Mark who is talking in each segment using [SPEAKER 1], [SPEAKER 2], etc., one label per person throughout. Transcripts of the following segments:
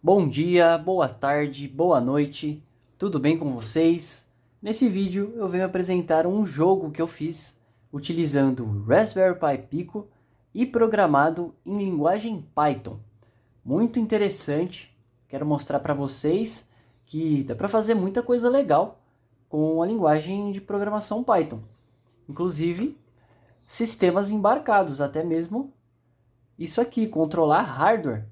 [SPEAKER 1] Bom dia, boa tarde, boa noite, tudo bem com vocês? Nesse vídeo eu venho apresentar um jogo que eu fiz utilizando o Raspberry Pi Pico e programado em linguagem Python. Muito interessante, quero mostrar para vocês que dá para fazer muita coisa legal com a linguagem de programação Python. Inclusive sistemas embarcados, até mesmo isso aqui, controlar hardware.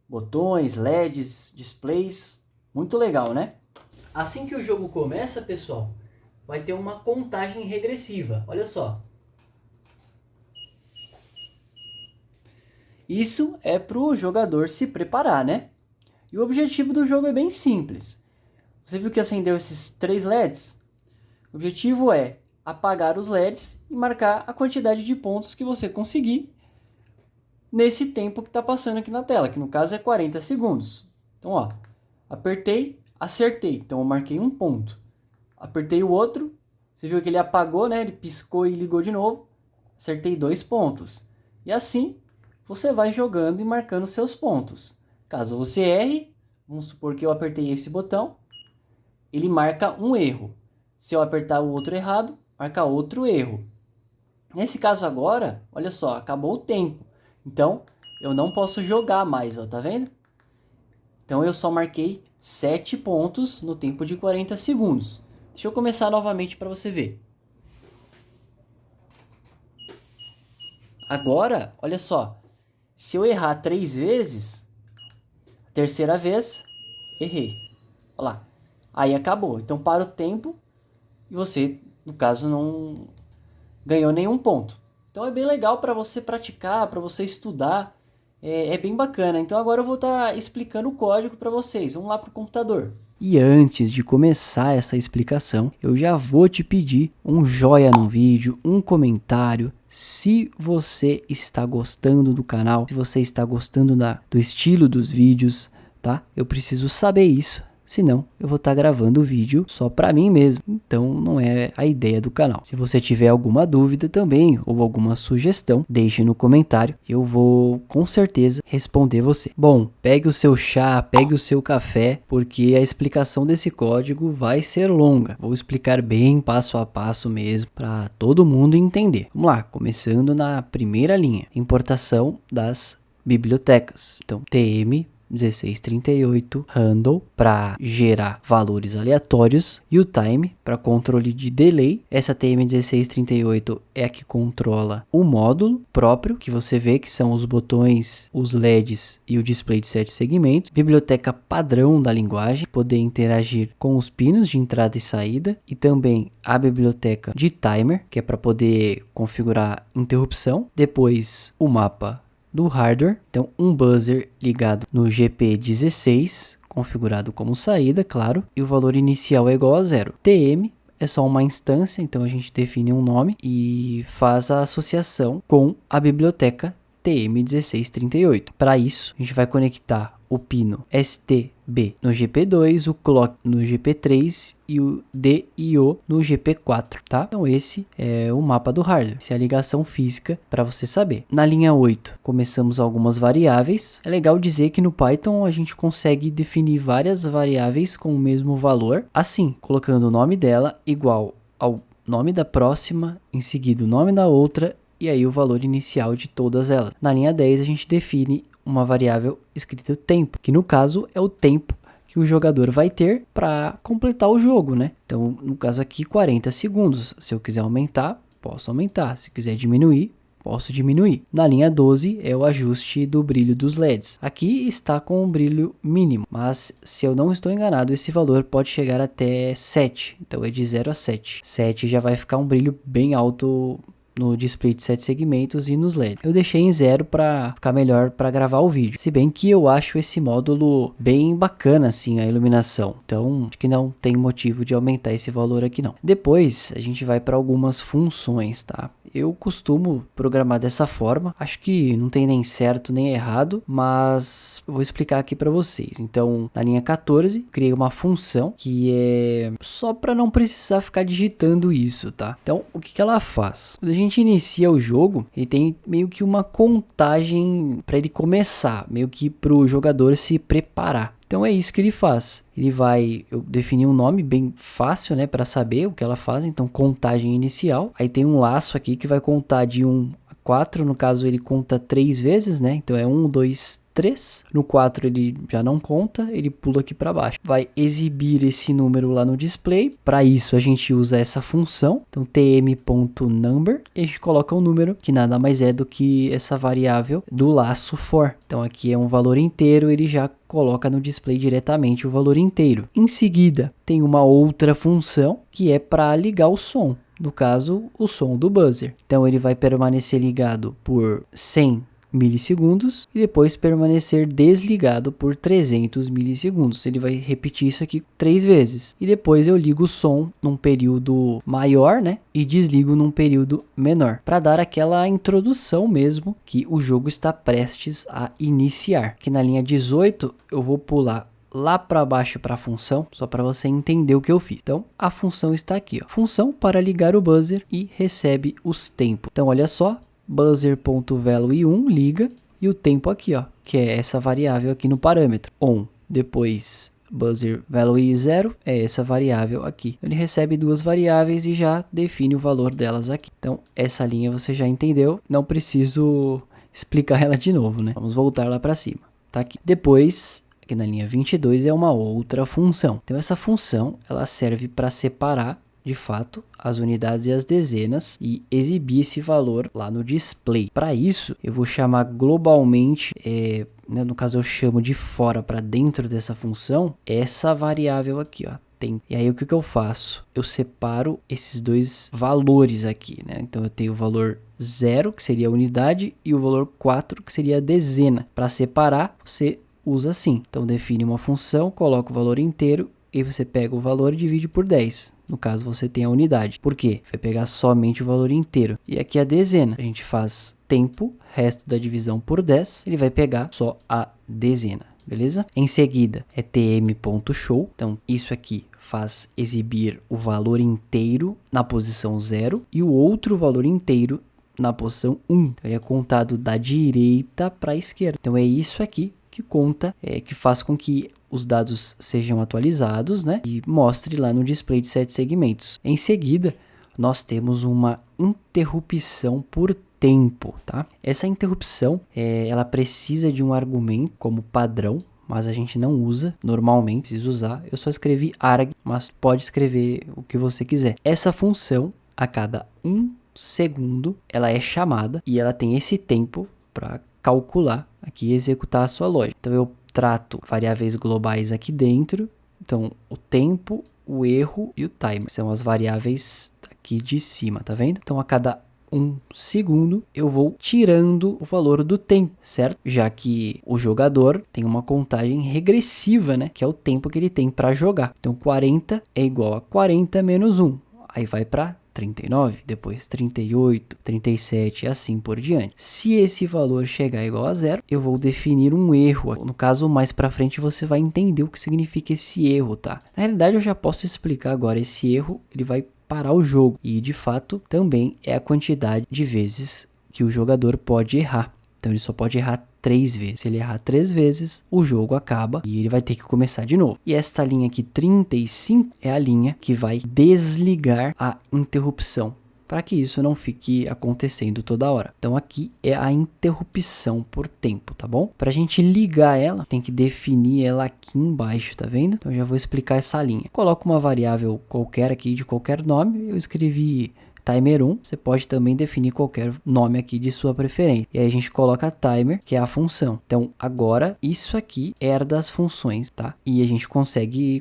[SPEAKER 1] Botões, LEDs, displays, muito legal, né? Assim que o jogo começa, pessoal, vai ter uma contagem regressiva. Olha só. Isso é para o jogador se preparar, né? E o objetivo do jogo é bem simples. Você viu que acendeu esses 3 LEDs? O objetivo é apagar os LEDs e marcar a quantidade de pontos que você conseguir nesse tempo que está passando aqui na tela, que no caso é 40 segundos. Então, ó, apertei, acertei, então eu marquei um ponto. Apertei o outro, você viu que ele apagou, né? Ele piscou e ligou de novo, acertei 2 pontos. E assim, você vai jogando e marcando seus pontos. Caso você erre, vamos supor que eu apertei esse botão, ele marca um erro. Se eu apertar o outro errado, marca outro erro. Nesse caso agora, olha só, acabou o tempo. Então, eu não posso jogar mais, ó, tá vendo? Então, eu só marquei 7 pontos no tempo de 40 segundos. Deixa eu começar novamente para você ver. Agora, olha só. Se eu errar 3 vezes, a terceira vez, errei. Olha lá. Aí acabou. Então, para o tempo e você, no caso, não ganhou nenhum ponto. Então é bem legal para você praticar, para você estudar, é bem bacana. Então agora eu vou estar explicando o código para vocês. Vamos lá para o computador. E antes de começar essa explicação, eu já vou te pedir um joinha no vídeo, um comentário. Se você está gostando do canal, se você está gostando do estilo dos vídeos, tá? Eu preciso saber isso. Senão, eu vou estar gravando o vídeo só para mim mesmo. Então, não é a ideia do canal. Se você tiver alguma dúvida também ou alguma sugestão, deixe no comentário. Eu vou, com certeza, responder você. Bom, pegue o seu chá, pegue o seu café, porque a explicação desse código vai ser longa. Vou explicar bem passo a passo mesmo, para todo mundo entender. Vamos lá, começando na primeira linha. Importação das bibliotecas. Então, TM 1638 handle para gerar valores aleatórios e o time para controle de delay. Essa TM1638 é a que controla o módulo próprio, que você vê que são os botões, os LEDs e o display de 7 segmentos. Biblioteca padrão da linguagem, poder interagir com os pinos de entrada e saída, e também a biblioteca de timer, que é para poder configurar interrupção. Depois o mapa do hardware, então um buzzer ligado no GP16, configurado como saída, claro, e o valor inicial é igual a 0. TM é só uma instância, então a gente define um nome e faz a associação com a biblioteca TM1638. Para isso, a gente vai conectar o pino STB no GP2, o clock no GP3 e o DIO no GP4, tá? Então esse é o mapa do hardware, essa é a ligação física para você saber. Na linha 8, começamos algumas variáveis. É legal dizer que no Python a gente consegue definir várias variáveis com o mesmo valor, assim, colocando o nome dela igual ao nome da próxima, em seguida o nome da outra, e aí o valor inicial de todas elas. Na linha 10 a gente define uma variável escrita tempo, que no caso é o tempo que o jogador vai ter para completar o jogo, né? Então, no caso aqui, 40 segundos. Se eu quiser aumentar, posso aumentar. Se quiser diminuir, posso diminuir. Na linha 12 é o ajuste do brilho dos LEDs. Aqui está com um brilho mínimo, mas se eu não estou enganado, esse valor pode chegar até 7. Então é de 0 a 7. 7 já vai ficar um brilho bem alto no display de 7 segmentos e nos LEDs. Eu deixei em 0 para ficar melhor para gravar o vídeo. Se bem que eu acho esse módulo bem bacana assim, a iluminação. Então, acho que não tem motivo de aumentar esse valor aqui não. Depois, a gente vai para algumas funções, tá? Eu costumo programar dessa forma. Acho que não tem nem certo nem errado, mas eu vou explicar aqui para vocês. Então, na linha 14, criei uma função que é só para não precisar ficar digitando isso, tá? Então, o que ela faz? Quando a gente inicia o jogo, ele tem meio que uma contagem para ele começar, meio que para o jogador se preparar. Então é isso que ele faz. Eu defini um nome bem fácil, né, para saber o que ela faz. Então, contagem inicial. Aí tem um laço aqui que vai contar de 1 a 4. No caso, ele conta 3 vezes, né? Então é 1, 2, 3. No 4 ele já não conta, ele pula aqui para baixo. Vai exibir esse número lá no display. Para isso a gente usa essa função. Então tm.number e a gente coloca um número que nada mais é do que essa variável do laço for. Então aqui é um valor inteiro, ele já coloca no display diretamente o valor inteiro. Em seguida, tem uma outra função que é para ligar o som. No caso, o som do buzzer. Então ele vai permanecer ligado por 100 milissegundos e depois permanecer desligado por 300 milissegundos. Ele vai repetir isso aqui 3 vezes. E depois eu ligo o som num período maior, né? E desligo num período menor. Para dar aquela introdução mesmo que o jogo está prestes a iniciar. Aqui na linha 18 eu vou pular lá para baixo para a função, só para você entender o que eu fiz. Então, a função está aqui, ó. Função para ligar o buzzer e recebe os tempos. Então, olha só, buzzer.value1 liga e o tempo aqui, ó, que é essa variável aqui no parâmetro on. Depois buzzer value 0 é essa variável aqui. Ele recebe duas variáveis e já define o valor delas aqui. Então, essa linha você já entendeu, não preciso explicar ela de novo, né? Vamos voltar lá para cima. Tá aqui. Depois, aqui na linha 22 é uma outra função. Então essa função ela serve para separar de fato as unidades e as dezenas e exibir esse valor lá no display. Para isso eu vou chamar globalmente, no caso eu chamo de fora para dentro dessa função, essa variável aqui, ó. E aí o que eu faço? Eu separo esses dois valores aqui, né? Então eu tenho o valor 0, que seria a unidade, e o valor 4, que seria a dezena. Para separar, você usa assim. Então define uma função, coloca o valor inteiro e você pega o valor e divide por 10. No caso você tem a unidade. Por quê? Vai pegar somente o valor inteiro. E aqui a dezena. A gente faz tempo, resto da divisão por 10. Ele vai pegar só a dezena. Beleza? Em seguida é tm.show. Então isso aqui faz exibir o valor inteiro na posição 0 e o outro valor inteiro na posição 1. Então ele é contado da direita para a esquerda. Então é isso aqui que conta, que faz com que os dados sejam atualizados, né? E mostre lá no display de 7 segmentos. Em seguida, nós temos uma interrupção por tempo, tá? Essa interrupção, ela precisa de um argumento como padrão, mas a gente não usa normalmente, precisa usar. Eu só escrevi arg, mas pode escrever o que você quiser. Essa função, a cada 1 segundo, ela é chamada e ela tem esse tempo para calcular aqui e executar a sua lógica. Então eu trato variáveis globais aqui dentro. Então o tempo, o erro e o time são as variáveis aqui de cima, tá vendo? Então a cada 1 segundo eu vou tirando o valor do tempo, certo? Já que o jogador tem uma contagem regressiva, né? Que é o tempo que ele tem para jogar. Então 40 é igual a 40 menos 1. Aí vai para 39, depois 38, 37 e assim por diante. Se esse valor chegar igual a 0, eu vou definir um erro. No caso, mais para frente você vai entender o que significa esse erro, tá? Na realidade, eu já posso explicar agora. Esse erro, ele vai parar o jogo e, de fato, também é a quantidade de vezes que o jogador pode errar. Então, ele só pode errar 3 vezes. Se ele errar 3 vezes, o jogo acaba e ele vai ter que começar de novo. E esta linha aqui, 35, é a linha que vai desligar a interrupção, para que isso não fique acontecendo toda hora. Então aqui é a interrupção por tempo, tá bom? Para a gente ligar ela, tem que definir ela aqui embaixo, tá vendo? Então eu já vou explicar essa linha. Coloco uma variável qualquer aqui, de qualquer nome, eu escrevi timer1, você pode também definir qualquer nome aqui de sua preferência. E aí a gente coloca timer, que é a função. Então agora isso aqui herda as funções, tá? E a gente consegue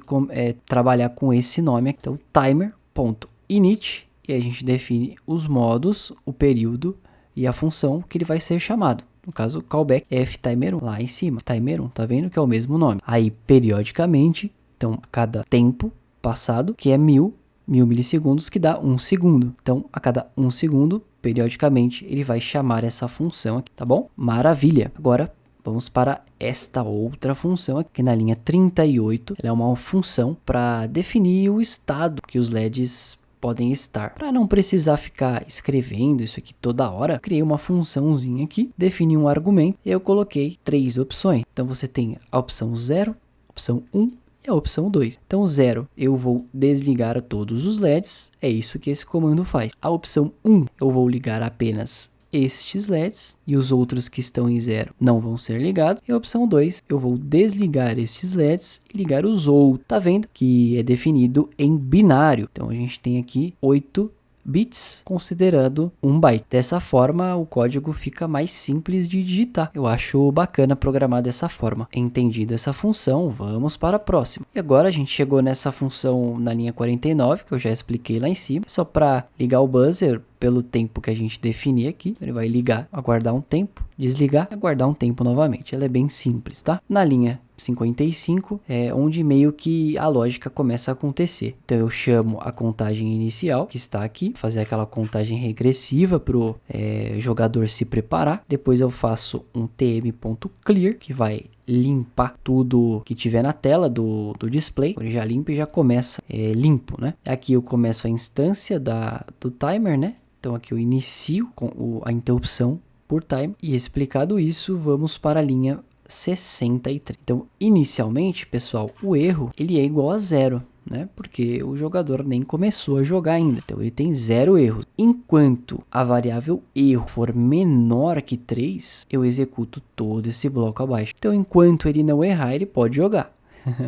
[SPEAKER 1] trabalhar com esse nome aqui. Então timer.init, e a gente define os modos, o período e a função que ele vai ser chamado. No caso, callback ftimer1, lá em cima, timer1, tá vendo que é o mesmo nome. Aí periodicamente, então a cada tempo passado, que é 1000, 1000 milissegundos, que dá 1 segundo. Então, a cada 1 segundo, periodicamente, ele vai chamar essa função aqui, tá bom? Maravilha! Agora, vamos para esta outra função aqui na linha 38. Ela é uma função para definir o estado que os LEDs podem estar. Para não precisar ficar escrevendo isso aqui toda hora, criei uma funçãozinha aqui, defini um argumento e eu coloquei 3 opções. Então, você tem a opção 0, opção 1 e a opção 2. Então, 0, eu vou desligar todos os LEDs, é isso que esse comando faz. A opção 1, eu vou ligar apenas estes LEDs e os outros que estão em 0 não vão ser ligados. E a opção 2, eu vou desligar estes LEDs e ligar os outros. Tá vendo que é definido em binário. Então, a gente tem aqui 8 bits, considerando 1 byte. Dessa forma, o código fica mais simples de digitar. Eu acho bacana programar dessa forma. Entendida essa função, vamos para a próxima. E agora a gente chegou nessa função na linha 49, que eu já expliquei lá em cima. Só para ligar o buzzer pelo tempo que a gente definir aqui. Ele vai ligar, aguardar um tempo, desligar, aguardar um tempo novamente. Ela é bem simples, tá? Na linha 55 é onde meio que a lógica começa a acontecer. Então eu chamo a contagem inicial, que está aqui, fazer aquela contagem regressiva para o jogador se preparar. Depois eu faço um tm.clear, que vai limpar tudo que tiver na tela do display. Ele já limpa e já começa limpo, né? Aqui eu começo a instância do timer, né? Então aqui eu inicio com a interrupção por time. E explicado isso, vamos para a linha 63. Então, inicialmente, pessoal, o erro ele é igual a 0, né? Porque o jogador nem começou a jogar ainda. Então, ele tem 0 erros. Enquanto a variável erro for menor que 3, eu executo todo esse bloco abaixo. Então, enquanto ele não errar, ele pode jogar.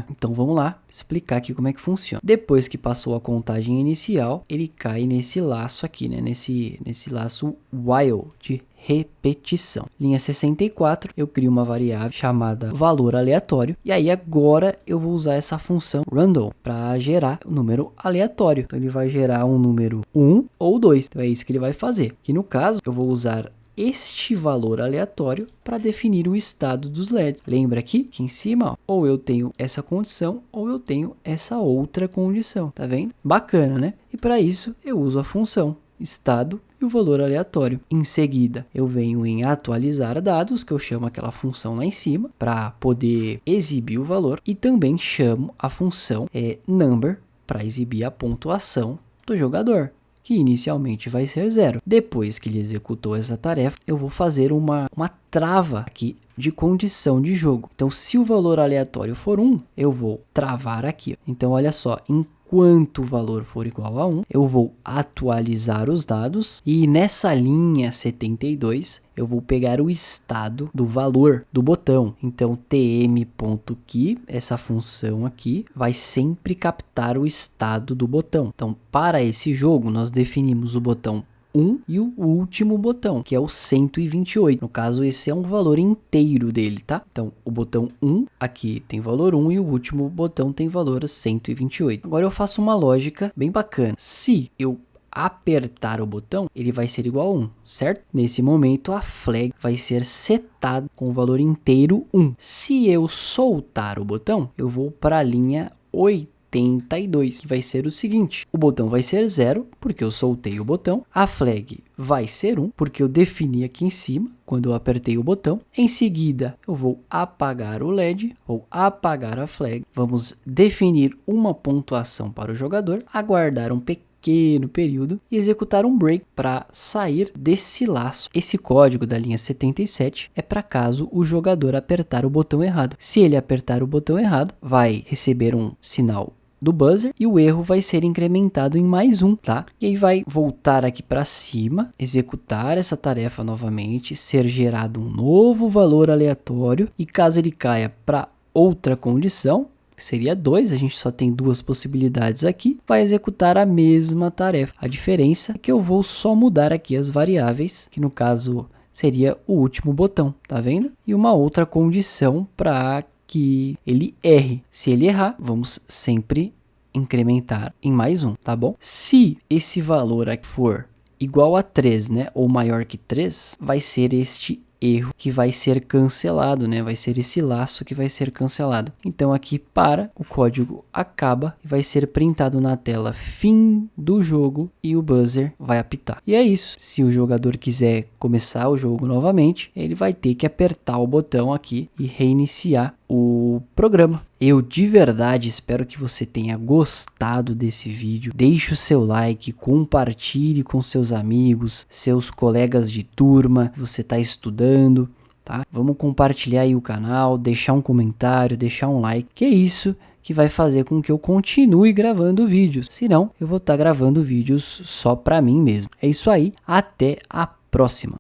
[SPEAKER 1] Então vamos lá explicar aqui como é que funciona. Depois que passou a contagem inicial, ele cai nesse laço aqui, né? Nesse laço while de repetição. Linha 64, eu crio uma variável chamada valor aleatório. E aí agora eu vou usar essa função random para gerar um número aleatório. Então ele vai gerar um número 1 ou 2. Então é isso que ele vai fazer. Que no caso eu vou usar este valor aleatório para definir o estado dos LEDs. Lembra aqui que em cima, ó, ou eu tenho essa condição ou eu tenho essa outra condição, tá vendo? Bacana, né? E para isso eu uso a função estado e o valor aleatório. Em seguida, eu venho em atualizar dados, que eu chamo aquela função lá em cima, para poder exibir o valor, e também chamo a função number para exibir a pontuação do jogador, que inicialmente vai ser 0. Depois que ele executou essa tarefa, eu vou fazer uma trava aqui de condição de jogo. Então, se o valor aleatório for 1, eu vou travar aqui. Então, olha só, enquanto o valor for igual a 1, eu vou atualizar os dados e nessa linha 72, eu vou pegar o estado do valor do botão. Então, tm.key, essa função aqui, vai sempre captar o estado do botão. Então, para esse jogo, nós definimos o botão 1 e o último botão, que é o 128. No caso, esse é um valor inteiro dele, tá? Então, o botão 1 aqui tem valor 1 e o último botão tem valor 128. Agora eu faço uma lógica bem bacana. Se eu apertar o botão, ele vai ser igual a 1, certo? Nesse momento, a flag vai ser setada com o valor inteiro 1. Se eu soltar o botão, eu vou para a linha 82, que vai ser o seguinte: o botão vai ser 0, porque eu soltei o botão. A flag vai ser 1, porque eu defini aqui em cima, quando eu apertei o botão. Em seguida, eu vou apagar o LED, ou apagar a flag. Vamos definir uma pontuação para o jogador, aguardar um pequeno período e executar um break para sair desse laço. Esse código da linha 77 é para caso o jogador apertar o botão errado. Se ele apertar o botão errado, vai receber um sinal do buzzer e o erro vai ser incrementado em mais 1, tá? E aí vai voltar aqui para cima, executar essa tarefa novamente, ser gerado um novo valor aleatório e caso ele caia para outra condição, que seria 2, a gente só tem 2 possibilidades aqui, vai executar a mesma tarefa. A diferença é que eu vou só mudar aqui as variáveis, que no caso seria o último botão, tá vendo? E uma outra condição para que ele erre. Se ele errar, vamos sempre incrementar em mais 1, tá bom? Se esse valor aqui for igual a 3, né, ou maior que 3, vai ser este erro que vai ser cancelado, né? Vai ser esse laço que vai ser cancelado. Então aqui para, o código acaba e vai ser printado na tela fim do jogo e o buzzer vai apitar. E é isso. Se o jogador quiser começar o jogo novamente, ele vai ter que apertar o botão aqui e reiniciar o programa. Eu de verdade espero que você tenha gostado desse vídeo. Deixe o seu like, compartilhe com seus amigos, seus colegas de turma, você está estudando, tá? Vamos compartilhar aí o canal, deixar um comentário, deixar um like, que é isso que vai fazer com que eu continue gravando vídeos. Senão, eu vou estar gravando vídeos só para mim mesmo. É isso aí, até a próxima.